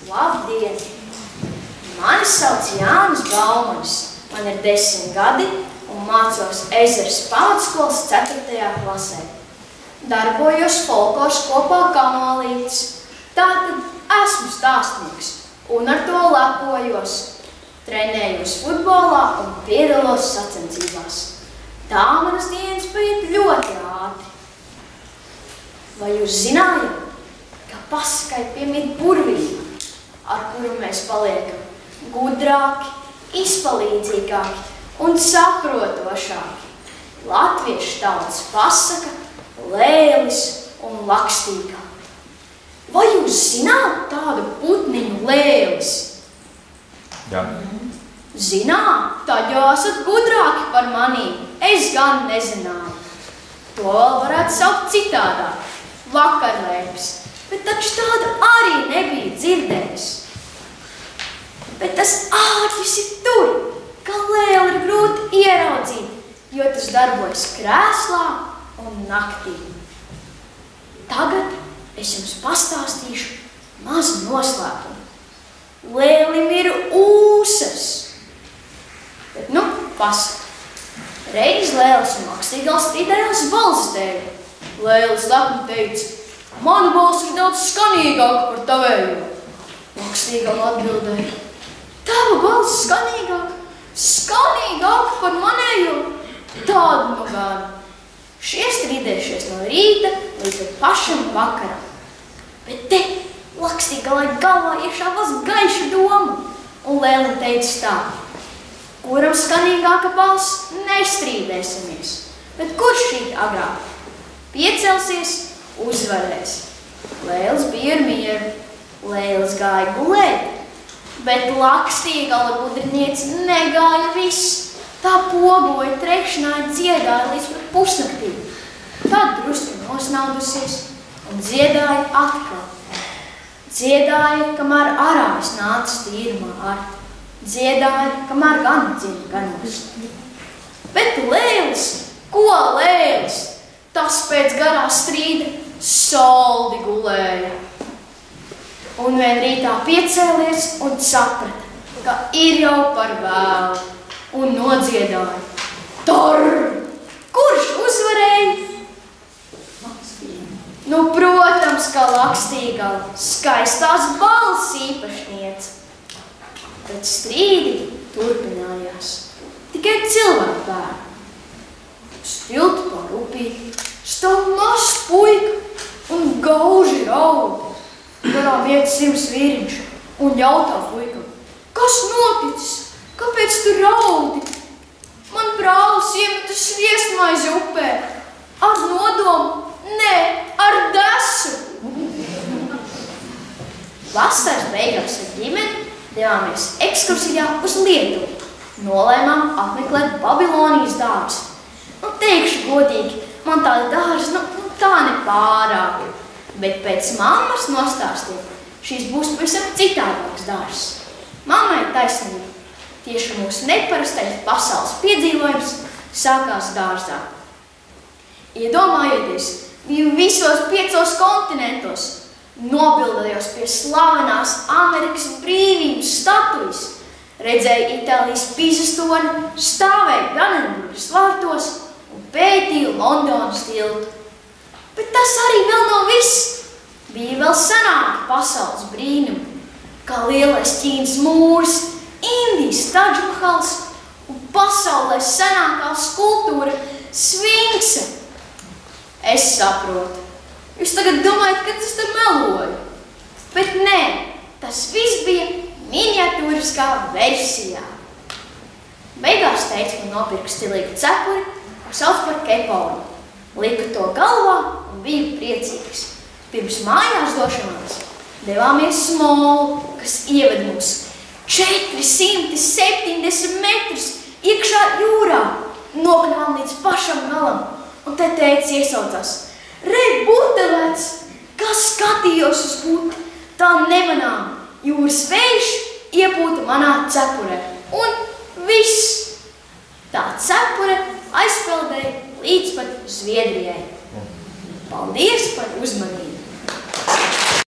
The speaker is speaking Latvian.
Labdien! Mani sauc Jānis Baumanis. Man ir 10 gadi un mācos Ezeras pamatskolas 4. klasē. Darbojos folkloras kopā Kanolītis. Tātad esmu stāstnieks un ar to lepojos. Trenējos futbolā un piedalos sacensībās. Tā manas dienas paiet ļoti ātri. Vai jūs zinājāt, ka pasakai piemīt burvība, ar kuru mēs paliekam gudrāki, izpalīdzīgāki un saprotošāki? Latviešu tautas pasaka lēlis un lakstīgā. Vai jūs zināt tādu putniņu lēlis? Jā. Zināt, tad jau esat gudrāki par manīm. Es gan nezināju. To vēl varētu saukt citādāk. Vakarlēpis. Bet taču tādu arī nebija dzirdējis. Bet tas ārķis ir tur, ka lēli ir grūti ieraudzīt, jo tas darbojas krēslā un naktī. Tagad es jums pastāstīšu mazu noslēpumu. Lēlim ir ūsas. Bet nu, pasaka. Reiz Lēlis un Lakstīgals strīdējās balzas dēļ. Lēlis lepni teica: "Mana balss ir daudz skanīgāka par tavējo." Lakstīgala atbildēja: "Tava balss skanīgāka par manējo? Tādu nu gan." Šie strīdējušies no rīta līdz pašam vakaram. Bet te Lakstīgalai galvā iešāvās gaiša doma, un Lēlim teica tā: "Kuram skanīgāka balss, nestrīdēsimies, bet kurš šīt agrāk piecelsies, uzvarēs." Lēlis bija ar mieru. Lēlis gāja gulēt, bet Lakstīgala gudriniece negāja viss. Tā pogoja, trekšināja, dziedāja līdz pusnaktī. Tad drusku nosnaudusies un dziedāja atkal. Dziedāja, kamēr arāvis nāca tīrumā art. Dziedāja, kamēr gan dzird ganos. Bet Lēlis, ko Lēlis? Tas pēc garā strīda soldi gulēja. Un vien rītā piecēlies un saprata, ka ir jau par vēlu, un nodziedāja: "Torr! Kurš uzvarēja?" Nu, protams, ka Lakstīgala, skaistās balss īpašniece. Bet strīdi turpinājās. Tikai cilvēku bērni. Uz tilta pār upī stāv mazs puika un gauži raud. Garām iet 100 vīriņš un jautā puikam: "Kas noticis? Kāpēc tu raudi?" "Man brālis iemetas sviestmaizi upē." "Ar nodomu?" "Nē, ar desu." Vasaras beigās ar ģimeni devāmies ekskursijā uz Lietuvu. Nolēmām apmeklēt Babilonijas dārzu. Nu, teikšu godīgi, man tāda dārza, tā nepārāk. Bet pēc mammas nostāstiem šīs būs pavisam citādāks dārzs. Mammai taisnība. Tieši mūsu neparastais pasaules piedzīvojums sākās dārzā. Iedomājieties, biju visos 5 kontinentos. Nobildējos pie slavenās Amerikas brīvības statujas. Redzēju Itālijas Pīzas torni, stāvēju Brandenburgas vārtos un pētīju Londonas tiltu. Bet tas arī vēl nav viss. Bija vēl senāki pasaules brīnumi, kā lielais Ķīnas mūris, Indijas Tadžmahals un pasaulē senākā skulptūra Sfinkse. Es saprotu. Jūs tagad domājat, ka es te meloju. Bet nē, tas viss bija miniatūriskā versijā. Beigās teica, man nopirka stilīgu cepuri, ko sauc par keponu. Liku to galvā un biju priecīgs. Pirms mājās došanās devāmies smolu, kas ieved mūs 470 metrus iekšā jūrā. Nokļuvām līdz pašam galam, un te teica iesaucās: "Re, butelēts!" Kas skatījos uz puti, tā nemanām. Jūras vējš iepūta manā cepurē. Un viss! Tā cepure aizpeldēja līdz pat Zviedrijai. Paldies par uzmanību!